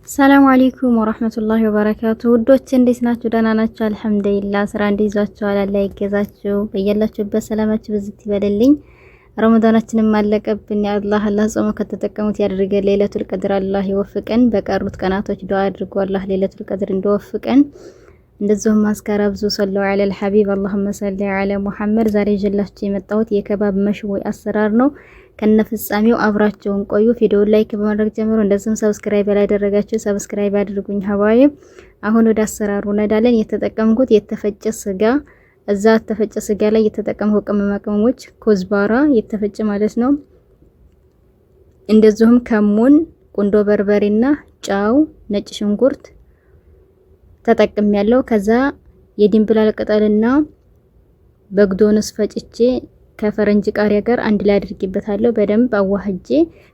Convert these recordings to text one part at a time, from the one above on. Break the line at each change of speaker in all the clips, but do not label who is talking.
ሰላም አለይኩም ወራህመቱላሂ ወበረካቱ። ውዶች እንዴት ናችሁ? ደህና ናችሁ? አልሐምዱሊላህ። ስራ እንዴት ይዟችኋል? አላህ ይገዛችሁ። በያላችሁበት ሰላማችሁ ብዝት ይበልልኝ። ረመዳናችንም አለቀብን። አላህ ጾም ከተጠቀሙት ያድርገን። ለይለቱል ቀድር አላህ ይወፍቀን። በቀሩት ቀናቶች ዱአ አድርጉ አላህ ለይለቱል ቀድር እንዲወፍቀን። እንደዚሁም ማስካራ ብዙ ሰለላሁ ዐለል ሐቢብ አላሁመ ሰሊ ዐለ ሙሐመድ። ዛሬ ይዤላችሁ የመጣሁት የከባብ መሽዊ አሰራር ነው። ከነፍጻሜው አብራቸውን ቆዩ። ቪዲዮውን ላይክ በማድረግ ጀምሮ እንደዚሁም ሰብስክራይብ ያላደረጋችሁ ሰብስክራይብ አድርጉኝ ሀባይብ። አሁን ወደ አሰራሩ እንሄዳለን። የተጠቀምኩት የተፈጨ ስጋ፣ እዛ የተፈጨ ስጋ ላይ የተጠቀምኩት ቅመማ ቅመሞች ኩዝባራ የተፈጨ ማለት ነው። እንደዚሁም ከሙን፣ ቁንዶ በርበሬና ጫው፣ ነጭ ሽንኩርት ተጠቅሜያለሁ። ከዛ የድንብላል ቅጠልና በግዶንስ ፈጭቼ ከፈረንጅ ቃሪያ ጋር አንድ ላይ አድርጌበታለሁ በደንብ አዋህጄ።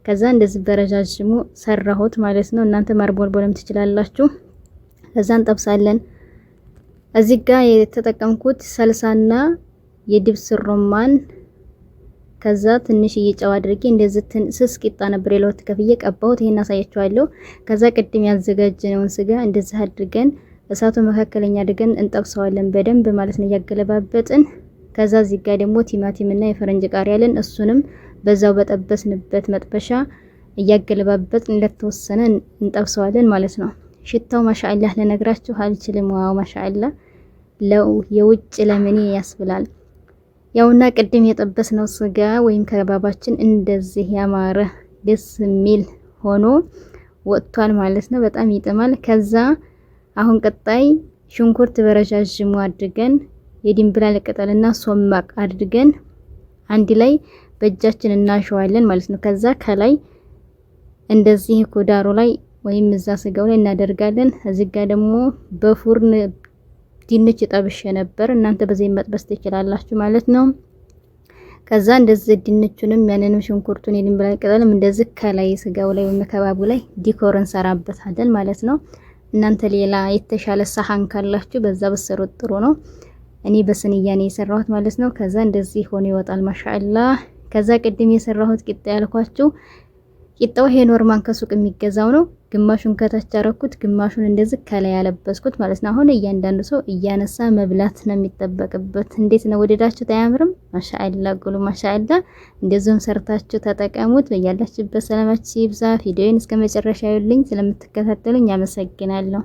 ከዛ እንደዚህ በረጃጅሙ ሰራሁት ማለት ነው። እናንተ ማርቦልቦልም ትችላላችሁ። ከዛ እንጠብሳለን። እዚህ ጋር የተጠቀምኩት ሰልሳና የድብስ ሮማን፣ ከዛ ትንሽ እየጨው አድርጌ እንደዚህ ስስ ቂጣ ነበር የለውት ከፍዬ ቀባሁት። ይሄን አሳያችኋለሁ። ከዛ ቅድም ያዘጋጀነውን ስጋ እንደዚህ አድርገን እሳቱ መካከለኛ አድርገን እንጠብሰዋለን በደንብ ማለት ነው እያገለባበጥን። ከዛ እዚህ ጋር ደግሞ ቲማቲም እና የፈረንጅ ቃሪያ ያለን እሱንም በዛው በጠበስንበት መጥበሻ እያገለባበጥን ለተወሰነ እንጠብሰዋለን ማለት ነው። ሽታው ማሻአላህ ለነግራችሁ አልችልም። ዋው ማሻአላህ የውጭ ለምኔ ያስብላል። ያውና ቅድም የጠበስነው ስጋ ወይም ከባባችን እንደዚህ ያማረ ደስ የሚል ሆኖ ወጥቷል ማለት ነው። በጣም ይጥማል። ከዛ አሁን ቀጣይ ሽንኩርት በረጃጅሙ አድርገን የድንብላል ቅጠልና ሶማቅ አድርገን አንድ ላይ በእጃችን እናሸዋለን ማለት ነው። ከዛ ከላይ እንደዚህ ኮዳሩ ላይ ወይም እዛ ስጋው ላይ እናደርጋለን። እዚህ ጋር ደግሞ በፉርን ድንች ጠብሼ ነበር። እናንተ በዚህ መጥበስ ትችላላችሁ ማለት ነው። ከዛ እንደዚህ ድንቹንም ያንንም ሽንኩርቱን የድንብላል ቅጠልም እንደዚህ ከላይ ስጋው ላይ ወይም ከባቡ ላይ ዲኮር እንሰራበታለን ማለት ነው። እናንተ ሌላ የተሻለ ሳህን ካላችሁ በዛ በሰሩት ጥሩ ነው። እኔ በስንያ ነው የሰራሁት ማለት ነው። ከዛ እንደዚህ ሆኖ ይወጣል ማሻአላህ። ከዛ ቅድም የሰራሁት ቂጣ ያልኳችሁ ቂጣው ይሄ ኖርማን ከሱቅ የሚገዛው ነው። ግማሹን ከታች አረኩት፣ ግማሹን እንደዚህ ከላይ ያለበስኩት ማለት ነው። አሁን እያንዳንዱ ሰው እያነሳ መብላት ነው የሚጠበቅበት። እንዴት ነው ወደዳችሁት? አያምርም? ማሻአላህ ጉሉ ማሻአላህ። እንደዚሁም ሰርታችሁ ተጠቀሙት። በያላችሁበት ሰላማችሁ ይብዛ። ቪዲዮውን እስከ መጨረሻ ይዩልኝ። ስለምትከታተሉኝ አመሰግናለሁ።